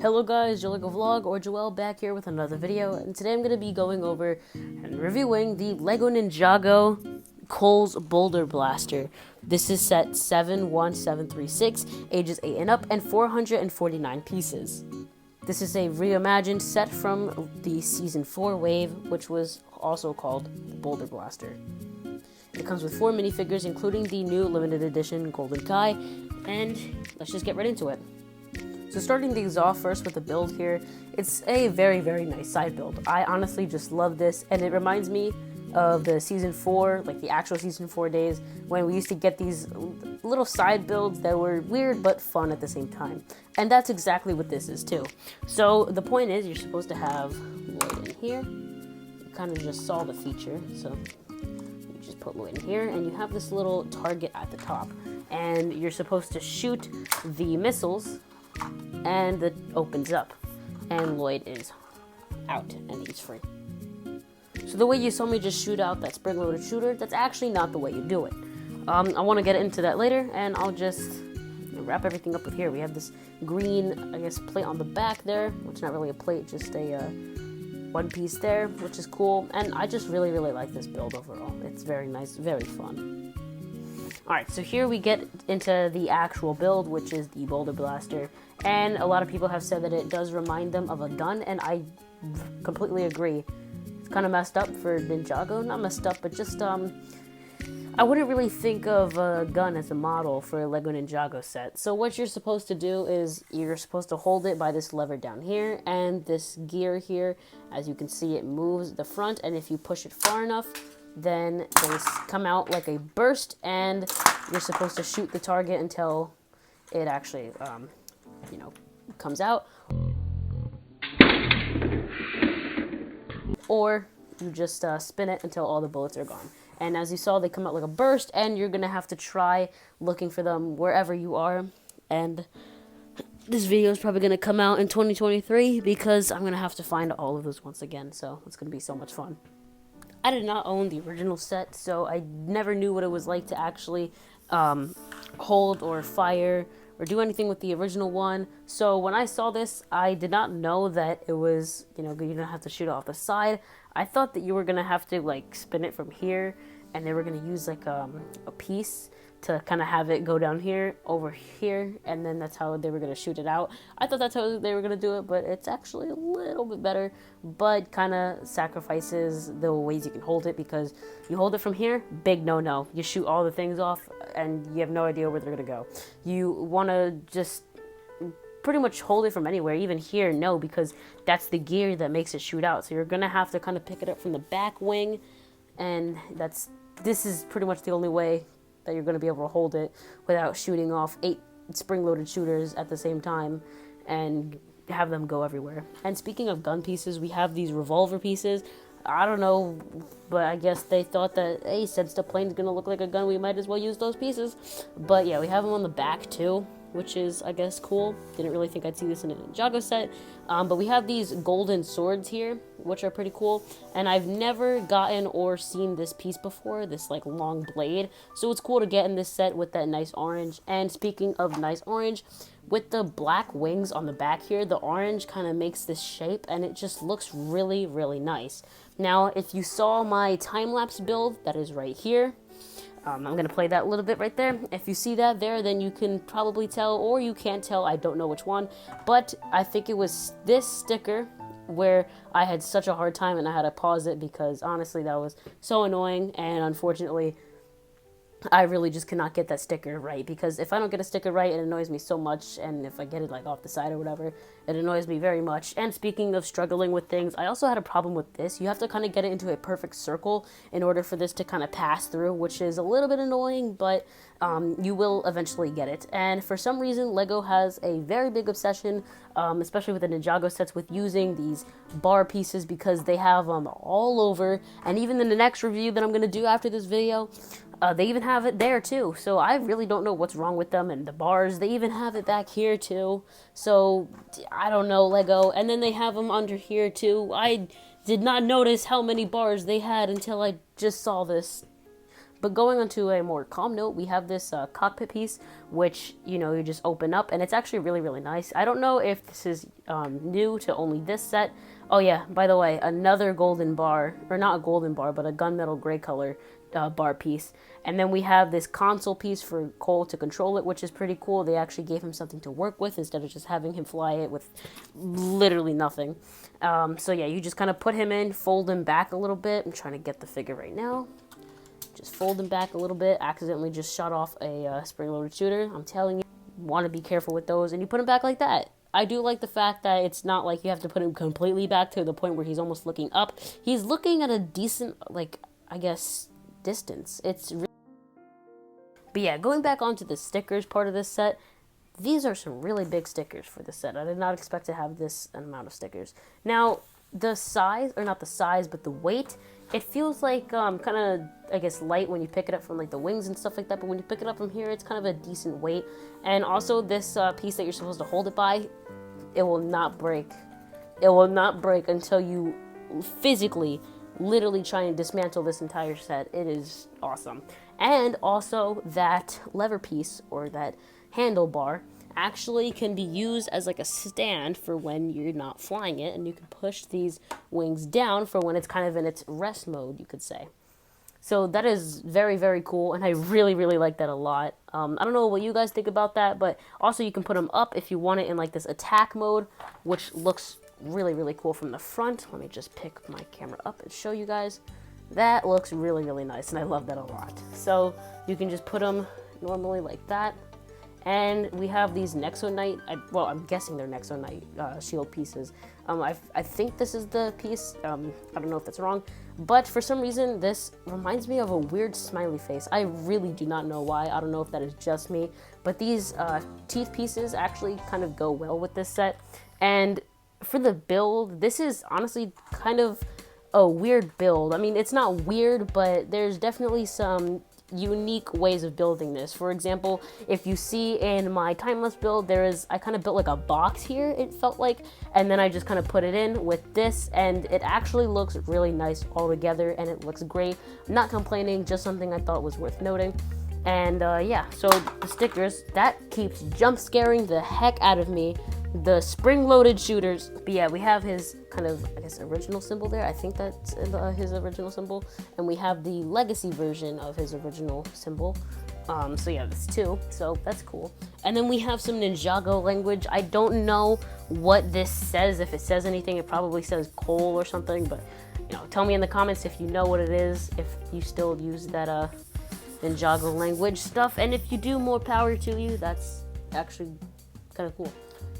Hello guys, Lloyd Vlog or Joel back here with another video, and today I'm going to be going over and reviewing the LEGO Ninjago Cole's Boulder Blaster. This is set 71736, ages 8 and up, and 449 pieces. This is a reimagined set from the Season 4 wave, which was also called the Boulder Blaster. It comes with 4 minifigures, including the new limited edition Golden Kai, and let's just get right into it. So starting things off first with the build here, it's a very, very nice side build. I honestly just love this, and it reminds me of the Season 4, like the actual Season 4 days, when we used to get these little side builds that were weird but fun at the same time. And that's exactly what this is too. So the point is, you're supposed to have Lloyd in here. You kind of just saw the feature, so you just put Lloyd in here, and you have this little target at the top. And you're supposed to shoot the missiles, and it opens up, and Lloyd is out, and he's free. So the way you saw me just shoot out that spring-loaded shooter, that's actually not the way you do it. I want to get into that later, and I'll just wrap everything up with here. We have this green, I guess, plate on the back there, which is not really a plate, just a one piece there, which is cool, and I just really, really like this build overall. It's very nice, very fun. Alright, so here we get into the actual build, which is the Boulder Blaster, and a lot of people have said that it does remind them of a gun, and I completely agree. It's kind of messed up for Ninjago, not messed up, but just, I wouldn't really think of a gun as a model for a LEGO Ninjago set. So what you're supposed to do is, you're supposed to hold it by this lever down here, and this gear here, as you can see, it moves the front, and if you push it far enough, then they come out like a burst, and you're supposed to shoot the target until it actually, comes out. Or you just spin it until all the bullets are gone. And as you saw, they come out like a burst, and you're going to have to try looking for them wherever you are. And this video is probably going to come out in 2023 because I'm going to have to find all of those once again. So it's going to be so much fun. I did not own the original set, so I never knew what it was like to actually hold or fire or do anything with the original one. So when I saw this, I did not know that it was, you're going to have to shoot off the side. I thought that you were going to have to, like, spin it from here, and they were going to use, like, a piece to kind of have it go down here, over here, and then that's how they were going to shoot it out. I thought that's how they were going to do it, but it's actually a little bit better, but kind of sacrifices the ways you can hold it, because you hold it from here, big no-no. You shoot all the things off, and you have no idea where they're going to go. You want to just pretty much hold it from anywhere, even here, no, because that's the gear that makes it shoot out. So you're going to have to kind of pick it up from the back wing, and this is pretty much the only way that you're going to be able to hold it without shooting off 8 spring-loaded shooters at the same time and have them go everywhere. And speaking of gun pieces, we have these revolver pieces. I don't know, but I guess they thought that, hey, since the plane's going to look like a gun, we might as well use those pieces. But yeah, we have them on the back too, which is, I guess, cool. Didn't really think I'd see this in a Ninjago set. But we have these golden swords here, which are pretty cool. And I've never gotten or seen this piece before, this, like, long blade. So it's cool to get in this set with that nice orange. And speaking of nice orange, with the black wings on the back here, the orange kind of makes this shape, and it just looks really, really nice. Now, if you saw my time-lapse build, that is right here. I'm going to play that a little bit right there. If you see that there, then you can probably tell, or you can't tell, I don't know which one. But I think it was this sticker where I had such a hard time and I had to pause it because honestly that was so annoying, and unfortunately I really just cannot get that sticker right, because if I don't get a sticker right, it annoys me so much, and if I get it like off the side or whatever, it annoys me very much. And speaking of struggling with things, I also had a problem with this. You have to kind of get it into a perfect circle in order for this to kind of pass through, which is a little bit annoying, but you will eventually get it. And for some reason, LEGO has a very big obsession, especially with the Ninjago sets, with using these bar pieces, because they have them all over, and even in the next review that I'm going to do after this video, they even have it there too. So I really don't know what's wrong with them. And the bars, they even have it back here too. So I don't know, LEGO. And then they have them under here too. I did not notice how many bars they had until I just saw this. But going on to a more calm note, we have this cockpit piece, which, you know, you just open up, and it's actually really, really nice. I don't know if this is new to only this set. Oh yeah, by the way, another golden bar, or not a golden bar, but a gunmetal gray color bar piece. And then we have this console piece for Cole to control it, which is pretty cool. They actually gave him something to work with instead of just having him fly it with literally nothing. So yeah, you just kind of put him in, fold him back a little bit. I'm trying to get the figure right now. Just fold him back a little bit. Accidentally just shot off a spring-loaded shooter. I'm telling you, want to be careful with those. And you put him back like that. I do like the fact that it's not like you have to put him completely back to the point where he's almost looking up. He's looking at a decent, like, I guess, distance. It's really... But yeah, going back onto the stickers part of this set, these are some really big stickers for this set. I did not expect to have this amount of stickers. Now, the size, or not the size, but the weight, it feels like kind of, I guess, light when you pick it up from like the wings and stuff like that, but when you pick it up from here, it's kind of a decent weight. And also this piece that you're supposed to hold it by, it will not break. It will not break until you physically, literally try and dismantle this entire set. It is awesome. And also that lever piece, or that handlebar, actually can be used as like a stand for when you're not flying it, and you can push these wings down for when it's kind of in its rest mode, you could say. So that is very, very cool, and I really, really like that a lot. I don't know what you guys think about that, but also you can put them up if you want it in like this attack mode, which looks really, really cool from the front. Let me just pick my camera up and show you guys. That looks really, really nice, and I love that a lot. So you can just put them normally like that. And we have these Nexo Knight, well, I'm guessing they're Nexo Knight shield pieces. I think this is the piece. I don't know if that's wrong. But for some reason, this reminds me of a weird smiley face. I really do not know why. I don't know if that is just me. But these teeth pieces actually kind of go well with this set. And for the build, this is honestly kind of a weird build. I mean, it's not weird, but there's definitely some unique ways of building this. For example, if you see in my timeless build, I kind of built like a box here, it felt like, and then I just kind of put it in with this, and it actually looks really nice all together, and it looks great. I'm not complaining, just something I thought was worth noting. And yeah, so the stickers, that keeps jump scaring the heck out of me. The spring-loaded shooters. But yeah, we have his kind of, I guess, original symbol there. I think that's his original symbol. And we have the legacy version of his original symbol. So yeah, that's two. So that's cool. And then we have some Ninjago language. I don't know what this says. If it says anything, it probably says Cole or something. But, you know, tell me in the comments if you know what it is. If you still use that Ninjago language stuff. And if you do, more power to you. That's actually kind of cool.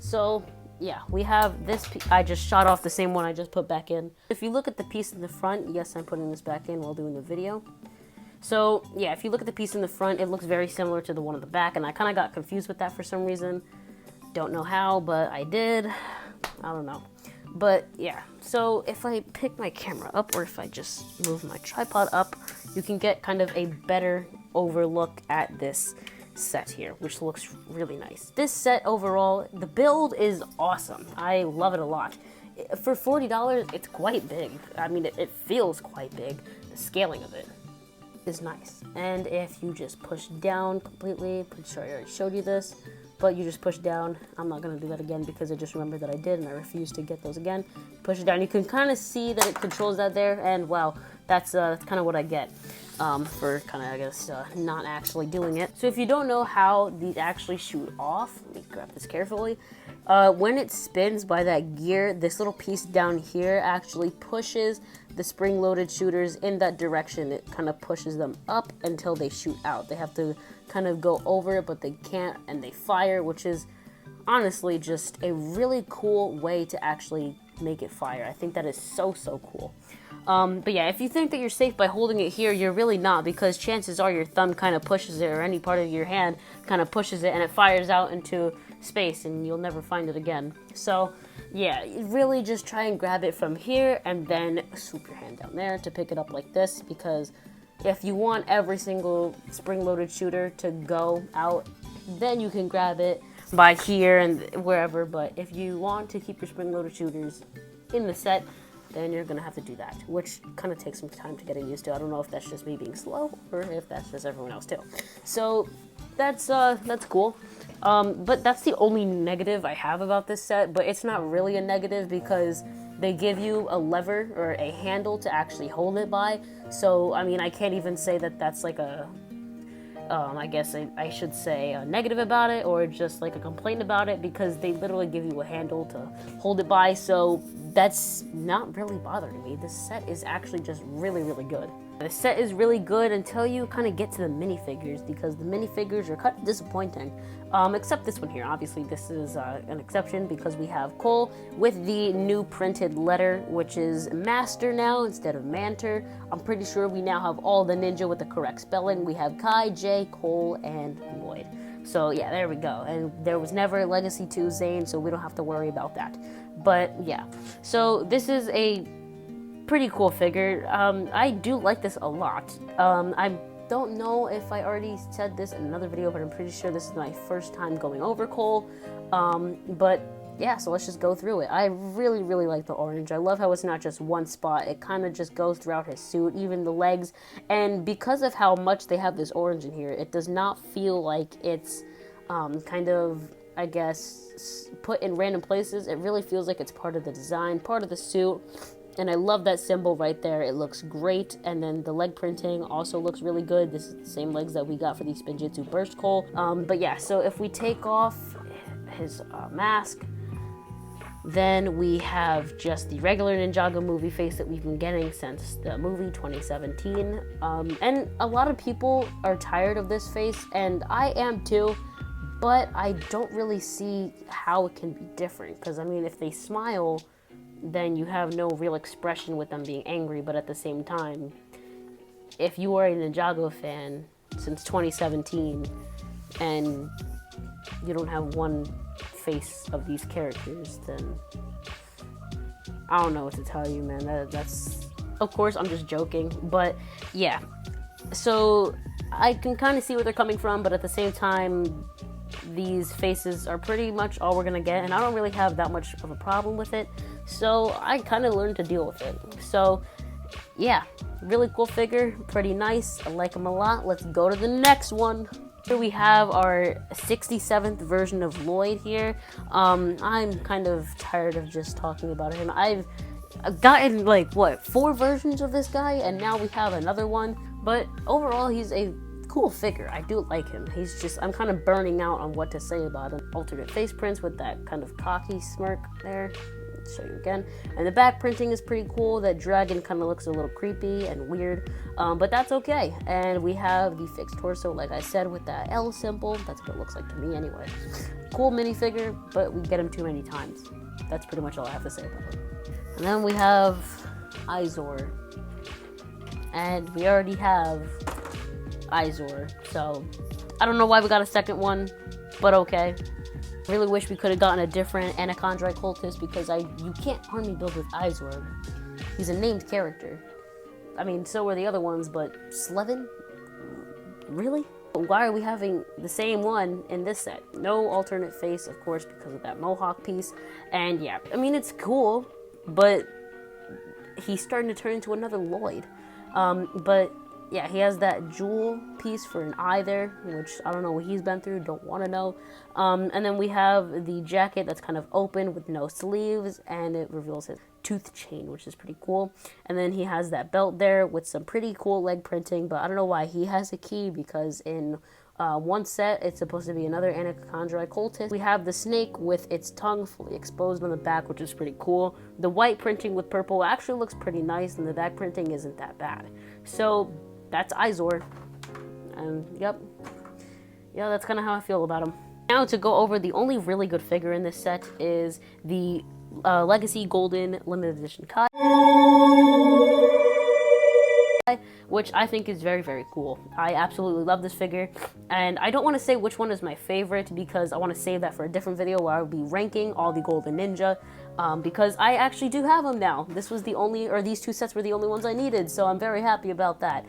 So yeah, we have this I just shot off the same one I just put back in. If you look at the piece in the front, yes, I'm putting this back in while doing the video. So yeah, if you look at the piece in the front, it looks very similar to the one in the back, and I kind of got confused with that for some reason. Don't know how, but I did. I don't know. But yeah, so if I pick my camera up, or if I just move my tripod up, you can get kind of a better overlook at this set here, which looks really nice. This set overall, the build is awesome. I love it a lot. For $40, it's quite big. I mean, it feels quite big. The scaling of it is nice. And if you just push down completely, pretty sure I already showed you this, but you just push down. I'm not going to do that again because I just remembered that I did and I refuse to get those again. Push it down. You can kind of see that it controls that there, and wow, that's kind of what I get for kind of, I guess, not actually doing it. So if you don't know how these actually shoot off, let me grab this carefully. When it spins by that gear, this little piece down here actually pushes the spring-loaded shooters in that direction. It kind of pushes them up until they shoot out. They have to kind of go over it, but they can't, and they fire, which is honestly just a really cool way to actually make it fire. I think that is so, so cool. But yeah, if you think that you're safe by holding it here, you're really not, because chances are your thumb kind of pushes it, or any part of your hand kind of pushes it, and it fires out into space, and you'll never find it again. So yeah, really just try and grab it from here, and then swoop your hand down there to pick it up like this, because if you want every single spring-loaded shooter to go out, then you can grab it by here and wherever. But if you want to keep your spring-loaded shooters in the set, then you're gonna have to do that, which kind of takes some time to get used to. I don't know if that's just me being slow or if that's just everyone else too. So that's cool. But that's the only negative I have about this set, but it's not really a negative because they give you a lever or a handle to actually hold it by. So, I mean, I can't even say that that's like a, I guess I should say a negative about it or just like a complaint about it, because they literally give you a handle to hold it by. So that's not really bothering me. This set is actually just really, really good. The set is really good until you kind of get to the minifigures, because the minifigures are kind of disappointing. Except this one here. Obviously, this is an exception because we have Cole with the new printed letter, which is Master now instead of Manter. I'm pretty sure we now have all the ninja with the correct spelling. We have Kai, Jay, Cole, and Lloyd. So yeah, there we go. And there was never Legacy 2 Zane, so we don't have to worry about that. But yeah, so this is a pretty cool figure. I do like this a lot. I don't know if I already said this in another video, but I'm pretty sure this is my first time going over Cole. But yeah, so let's just go through it. I really, really like the orange. I love how it's not just one spot. It kind of just goes throughout his suit, even the legs. And because of how much they have this orange in here, it does not feel like it's kind of, I guess, put in random places. It really feels like it's part of the design, part of the suit. And I love that symbol right there. It looks great. And then the leg printing also looks really good. This is the same legs that we got for the Spinjitzu Burst Cole. But yeah, so if we take off his mask, then we have just the regular Ninjago movie face that we've been getting since the movie 2017. And a lot of people are tired of this face, and I am too. But I don't really see how it can be different. Because, I mean, if they smile, then you have no real expression with them being angry. But at the same time, if you are a Ninjago fan since 2017 and you don't have one face of these characters, then I don't know what to tell you, man. That's, of course, I'm just joking, but yeah. So I can kind of see where they're coming from, but at the same time, these faces are pretty much all we're gonna get, and I don't really have that much of a problem with it. So I kind of learned to deal with it. So yeah, really cool figure, pretty nice. I like him a lot. Let's go to the next one. Here we have our 67th version of Lloyd here. I'm kind of tired of just talking about him. I've gotten like, what, 4 versions of this guy, and now we have another one. But overall, he's a cool figure. I do like him. He's just, I'm kind of burning out on what to say about him. Alternate face prints with that kind of cocky smirk there. Show you again, and the back printing is pretty cool. That dragon kind of looks a little creepy and weird, but that's okay. And we have the fixed torso, like I said, with that L symbol. That's what it looks like to me anyway. Cool minifigure, but we get him too many times. That's pretty much all I have to say about it. And then we have Izor, and we already have Izor, so I don't know why we got a second one, but okay. Really wish we could have gotten a different Anachondrite cultist, because you can't army build with Izor. He's a named character. I mean, so are the other ones, but Slevin? Really? Why are we having the same one in this set? No alternate face, of course, because of that mohawk piece. And yeah, I mean, it's cool, but he's starting to turn into another Lloyd. But yeah, he has that jewel piece for an eye there, which I don't know what he's been through, don't want to know. And then we have the jacket that's kind of open with no sleeves, and it reveals his tooth chain, which is pretty cool. And then he has that belt there with some pretty cool leg printing, but I don't know why he has a key, because in one set, it's supposed to be another Anachondrite cultist. We have the snake with its tongue fully exposed on the back, which is pretty cool. The white printing with purple actually looks pretty nice, and the back printing isn't that bad. So that's Izor. And yep. Yeah, that's kind of how I feel about him. Now to go over the only really good figure in this set is the Legacy Golden Limited Edition Kai, which I think is very, very cool. I absolutely love this figure, and I don't want to say which one is my favorite, because I want to save that for a different video where I'll be ranking all the Golden Ninja, because I actually do have them now. This was the only, or these 2 sets were the only ones I needed, so I'm very happy about that.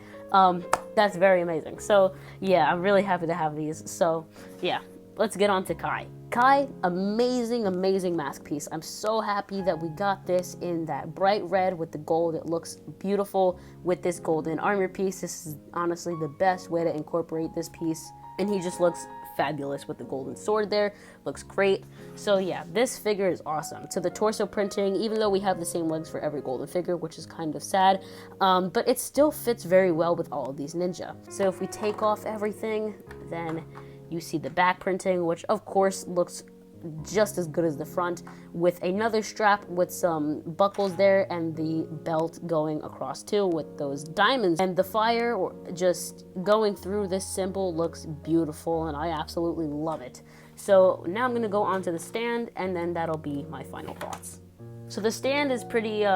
That's very amazing. So yeah, I'm really happy to have these. So yeah, let's get on to Kai. Kai, amazing, amazing mask piece. I'm so happy that we got this in that bright red with the gold. It looks beautiful with this golden armor piece. This is honestly the best way to incorporate this piece. And he just looks fabulous with the golden sword there. Looks great. So yeah, this figure is awesome. To the torso printing, even though we have the same legs for every golden figure, which is kind of sad, but it still fits very well with all of these ninja. So if we take off everything, then you see the back printing, which of course looks just as good as the front, with another strap with some buckles there and the belt going across too with those diamonds. And the fire just going through this symbol looks beautiful, and I absolutely love it. So now I'm going to go onto the stand, and then that'll be my final thoughts. So the stand is pretty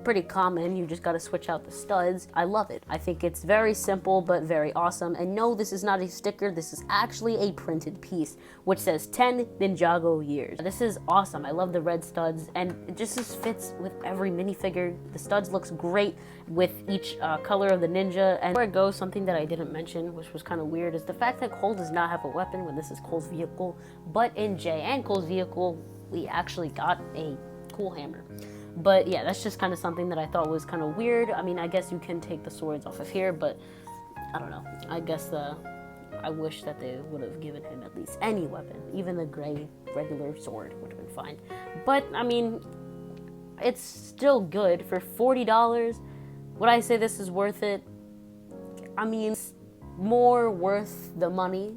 pretty common. You just got to switch out the studs. I love it. I think it's very simple but very awesome. And no, this is not a sticker. This is actually a printed piece which says 10 Ninjago years. This is awesome. I love the red studs, and it just fits with every minifigure. The studs looks great with each color of the ninja. And where it goes, something that I didn't mention, which was kind of weird, is the fact that Cole does not have a weapon when this is Cole's vehicle, but in Jay and Cole's vehicle, we actually got a cool hammer. But yeah, that's just kind of something that I thought was kind of weird. I mean, I guess you can take the swords off of here, but I don't know. I guess I wish that they would have given him at least any weapon. Even the gray regular sword would have been fine. But, I mean, it's still good. For $40, would I say this is worth it? I mean, it's more worth the money,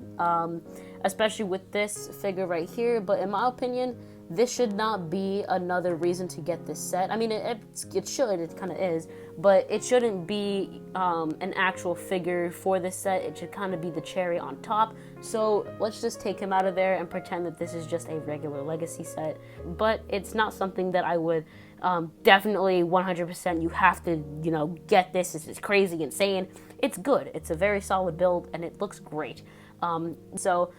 especially with this figure right here. But in my opinion, this should not be another reason to get this set. I mean, it should, it kind of is, but it shouldn't be an actual figure for this set. It should kind of be the cherry on top. So let's just take him out of there and pretend that this is just a regular Legacy set. But it's not something that I would definitely 100%, you have to, get this. This is crazy, insane. It's good. It's a very solid build, and it looks great. So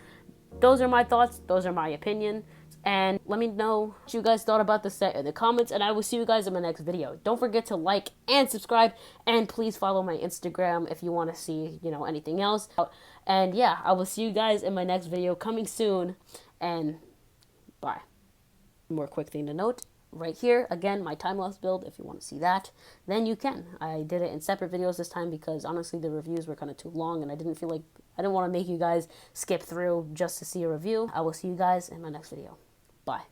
those are my thoughts. Those are my opinion. And let me know what you guys thought about the set in the comments, and I will see you guys in my next video. Don't forget to like and subscribe, and please follow my Instagram if you want to see, anything else. And yeah, I will see you guys in my next video coming soon, and bye. More quick thing to note, right here, again, my time-lapse build, if you want to see that, then you can. I did it in separate videos this time because honestly the reviews were kind of too long, and I didn't want to make you guys skip through just to see a review. I will see you guys in my next video. Bye.